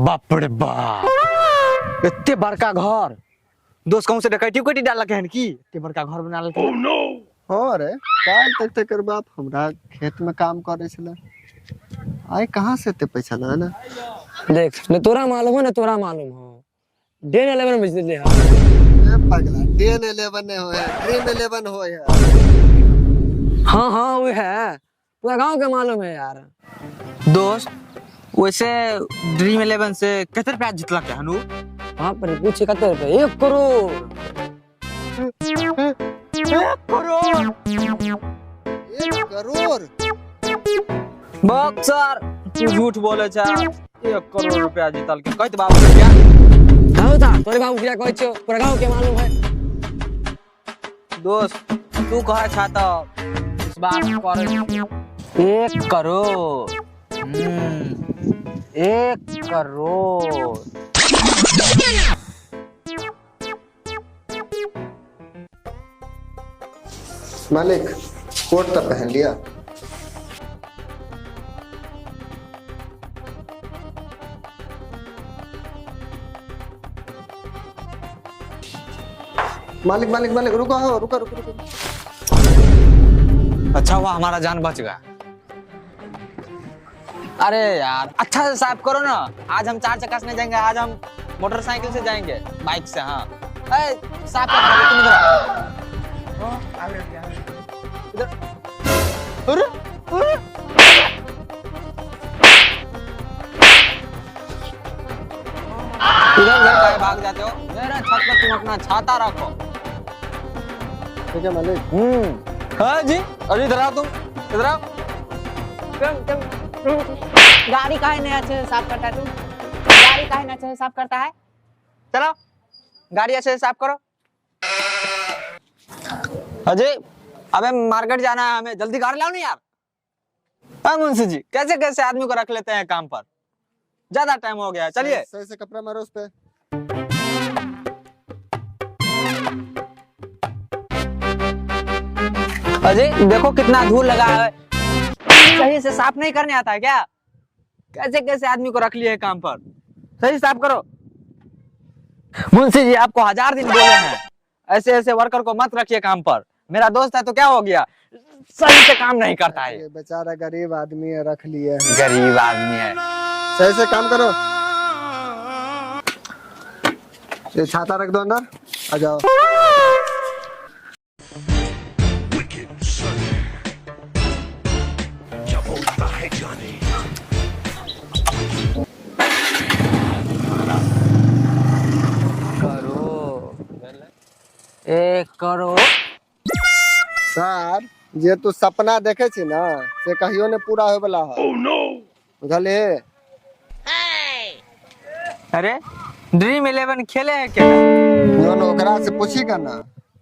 बाप रे बाप, इतने बड़का घर। दोस्त कहूं से डकैती उकैती डाल के हन की इतने बड़का घर बना लेके। Oh no. हाँ रे, काल तक तेकर बाप हमरा खेत में काम करे छले। आय कहाँ से ते पैसा ना ना देख न तोरा मालूम है, न तोरा मालूम हो 10-11 बज दिले है। ए पगला 10-11 ने होए, ड्रीम 11 होए है। हाँ हाँ वो है, पूरा गांव के मालूम है यार। दोस्त वैसे ड्रीम 11 से कितने रुपया जितला के हनु? वहाँ पर कुछ 71 रुपए, 1 करोड़। 1 करोड़? 1 करोड़? बक्सर तू झूठ बोले छा। 1 करोड़ रुपया जीतल के कहत बाबू क्या? हाँ था तोरे बाबू क्या कहै छो, पूरा गांव के मालूम है। दोस्त तू कहे छा तो इस बार कर 1 करोड़। 1 करोड़। मालिक कोट तो पहन लिया। मालिक मालिक मालिक रुको, हो रुको रुको रुको। अच्छा हुआ हमारा जान बच गया। अरे यार अच्छा से साफ करो ना। आज हम 4 चक्का से नहीं जाएंगे, आज हम मोटरसाइकिल से जाएंगे, बाइक से। हाँ साफ कर तुम इधर। अरे अरे इधर भाग जाते हो। मेरा छत पर तुम अपना छाता रखो। ठीक है मालिक। हाँ जी, अरे इधर आओ तुम, इधर आओ। गाड़ी काहे नहीं अच्छे से साफ करता है तू? गाड़ी काहे नहीं अच्छे से साफ करता है? चलो गाड़ी अच्छे से साफ करो। अजय अबे मार्केट जाना है हमें, जल्दी गाड़ी लाओ ना यार। हाँ मुंशी जी, कैसे कैसे आदमी को रख लेते हैं काम पर, ज्यादा टाइम हो गया है। चलिए सही से कपड़ा मारो उस पे। अजय देखो कितना धूल लगा है, सही से साफ नहीं करने आता है क्या? कैसे कैसे आदमी को रख लिए है काम पर, सही साफ करो। मुंशी जी आपको 1000 दिन बोले हैं, ऐसे ऐसे वर्कर को मत रखिए काम पर। मेरा दोस्त है तो क्या हो गया, सही से काम नहीं करता है। ये बेचारा गरीब आदमी है, रख लिए हैं। गरीब आदमी है। सही से काम करो। ये छाता रख दो अंदर, आ जाओ। करो 1 करोड़। सर ये तू सपना देखे छी ना, से कहियो ने पूरा होय वाला है। Oh no. बुझले? अरे ड्रीम 11 खेले है क्या? जो न ओकरा से पूछी का ना,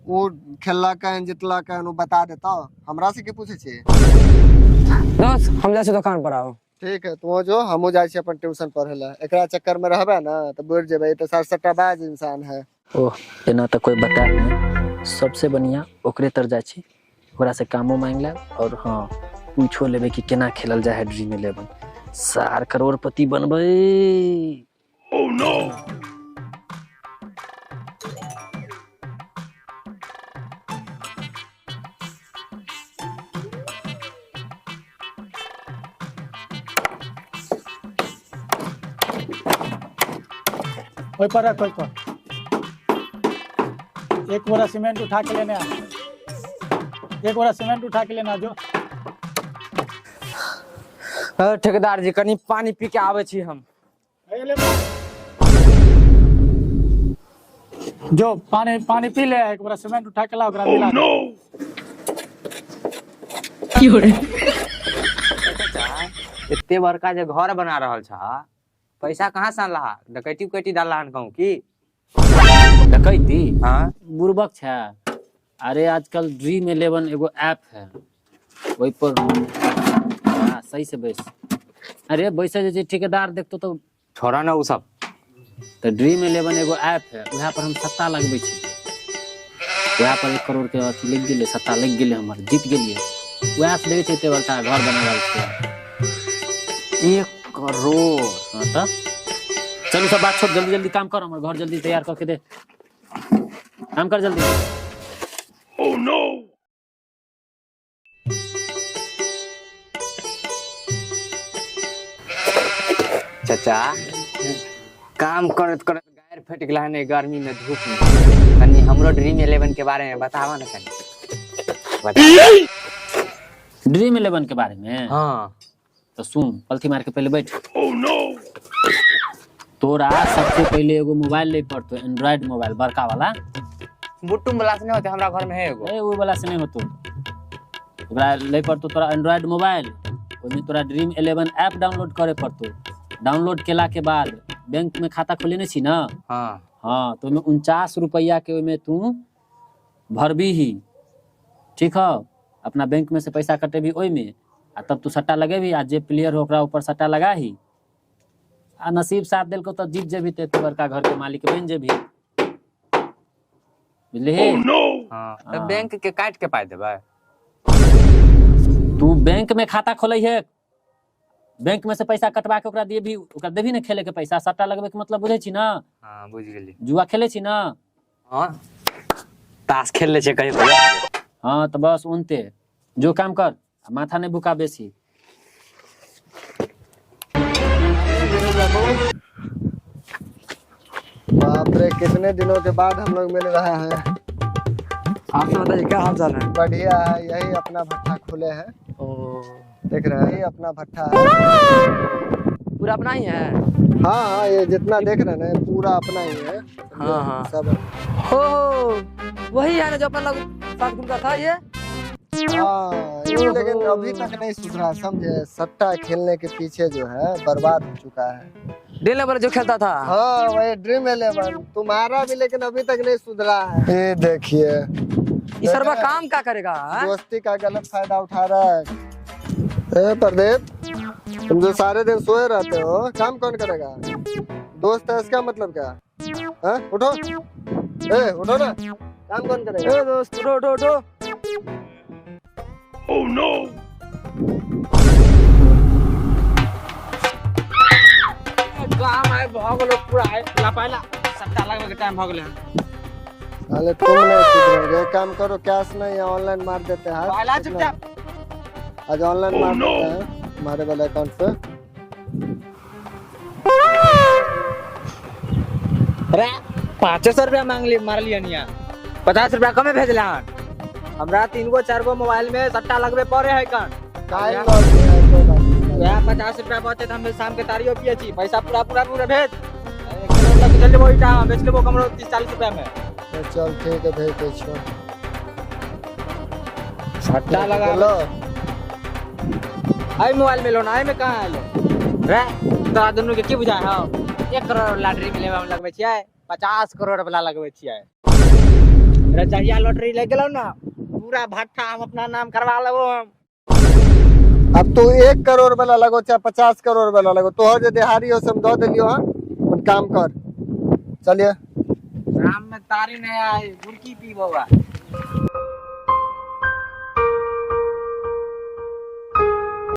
वो खेलला का जितला का वो बता देता। हमरा से के पूछे छी? दोस्त हम जा से दुकान पर आओ। ठीक है तू जो, हमहू जाय छी अपन ट्यूशन पढ़े ला। एकरा चक्कर में रहबे ना तो बुझ जेबे, तो सरसट्टाबाज इंसान है। ओह एना तो कोई बता नहीं, सबसे बढ़िया ओकरे तर जाय छी, ओकरा से कामो मांग ले और हाँ पूछो लेबे कि केना खेलल जाय है ड्रीम 11। सार करोड़पति बनबे। Oh no. कोई पर है, कोई पर। एक बोरा सीमेंट उठा के लेने आ, एक बोरा सीमेंट उठा के लेना जो। ठेकेदार जी कनी पानी पी के आवे छी हम। जो पानी पानी पी ले, एक बोरा सीमेंट उठा के ला, ओकरा मिला ओह नो। इतने बड़का जो घर बना रहल छा, पैसा कहाँ से आनला? डकैती उकैती डालला हन कहूं की? डकैती? हाँ बुर्बक है। अरे आजकल ड्रीम 11 एगो ऐप है, वही पर हाँ सही से बैस। अरे बैसे जे ठेकेदार देखतो तो छोड़ा ना उ सब। तो ड्रीम 11 एगो ऐप है, वहाँ पर हम सट्टा लगबै छी। वहाँ पर 1 करोड़ के अथी लग गेले, सट्टा लग गेले, हमर जीत गेलिए। वहाँ से देखे थे बड़का घर बना रहल छै। 1 करोड़? हाँ तब चलो सब बात छोड़, जल्दी जल्दी काम कर, हमारे घर जल्दी तैयार करके दे, काम कर जल्दी। चाचा काम करत करत गायर फट गला है गर्मी में धूप में। कनी हमरो ड्रीम 11 के बारे में बतावा ना कनी। ड्रीम 11 के बारे में? हाँ तो सुन, पलथी मार के पहले बैठ। तोरा सबसे पहले एगो मोबाइल ले पड़तो, एंड्रॉइड मोबाइल बड़का वाला। बुट्टू वाला से नहीं होते, हमरा घर में है एगो। ए वो वाला से नहीं होतो, ओकरा ले पड़तो तोरा एंड्रॉइड मोबाइल। ओमे तोरा ड्रीम 11 ऐप डाउनलोड करे पड़तो। डाउनलोड केला के बाद बैंक में खाता खोलेने छी ना? हाँ तो ओमे 49 रुपया के ओमे तू भरबी ही, ठीक है? अपना बैंक में से पैसा कटेबी ओई में, आ तब तू सट्टा लगेबी, आ जे प्लेयर हो ओकरा ऊपर सट्टा लगा ही, आ नसीब साथ दिल को तो जीत जेबी, ते बड़का घर के मालिक बन जेबी, बुझली? तो बैंक के काट के पाई देबे? तू बैंक में खाता खोले है, बैंक में से पैसा कटवा के ओकरा देबी, ओकरा देबी ना खेले के पैसा। सट्टा लगबे के मतलब बुझे छी ना? हाँ बुझ गेली। जुआ खेले छी ना? हाँ ताश खेल ले छे कहीं तो। हाँ तो बस उनते जो काम कर, माथा नहीं भूखा बेसी। बाप रे, कितने दिनों के बाद हम लोग मिल रहे हैं। आप बताइए क्या हाल चाल है? बढ़िया है, यही अपना भट्ठा खुले हैं, देख रहे हैं, यही अपना भट्ठा है। पूरा अपना ही है? हाँ हाँ, ये जितना देख रहे हैं पूरा अपना ही है। हाँ, हाँ। सब हो वही है ना जो अपना लोग साथ घूमता था ये? हाँ, ये लेकिन अभी तक नहीं सुधरा, समझे? सट्टा खेलने के पीछे जो है बर्बाद हो चुका है। ड्रीम 11 जो खेलता था? हाँ वही ड्रीम 11 तुम्हारा भी, लेकिन अभी तक नहीं सुधरा है। ये देखिए, इस सरवा काम क्या करेगा? दोस्ती का गलत फायदा उठा रहा है। ए प्रदीप, तुम जो सारे दिन सोए रहते हो, काम कौन करेगा? दोस्त है, इसका मतलब क्या? हाँ उठो, ए उठो ना, काम कौन करेगा? ए दोस्त उठो उठो उठो। Oh no. काम है भगलो पूरा है लापाला, सट्टा लगवे के टाइम भगले। अरे तुम नहीं सुधरोगे, काम करो, कैश नहीं है ऑनलाइन मार देते हैं। पहला चुपचाप आज ऑनलाइन मार देते हैं हमारे वाले अकाउंट पे। अरे 500 रुपया मांग ली, मार लिया निया। 50 रुपया कमे भेजला हन। हमरा 3 गो 4 गो मोबाइल में सट्टा लगवे पड़े है कन। काहे लॉस है? या 50 रुपया बचे त हम शाम के तारियो पिए छी, पैसा पूरा भेज। एक किलो लग चल लेबो इटा बेच लेबो कमरो 30-40 रुपया में। चल ठीक है, भेज दे छो। सट्टा लगा लो। आई मोबाइल में लो ना, आई में कहां आलो रे? तोरा दुनू के की बुझाय हो? 1 करोड़ लॉटरी में लेबा में लगबै छियै, 50 करोड़ वाला लगबै छियै। रे जहिया लॉटरी लग गेलौ ना, पूरा भट्ठा हम अपना नाम करवा लेबो हम। अब तू 1 करोड़ वाला लगो चाहे 50 करोड़ वाला लगो, तोहर जे देहारी हो सब दो दिलियो। हाँ काम कर, चलिए। राम में तारी नहीं आई, गुड़की पीबोगा।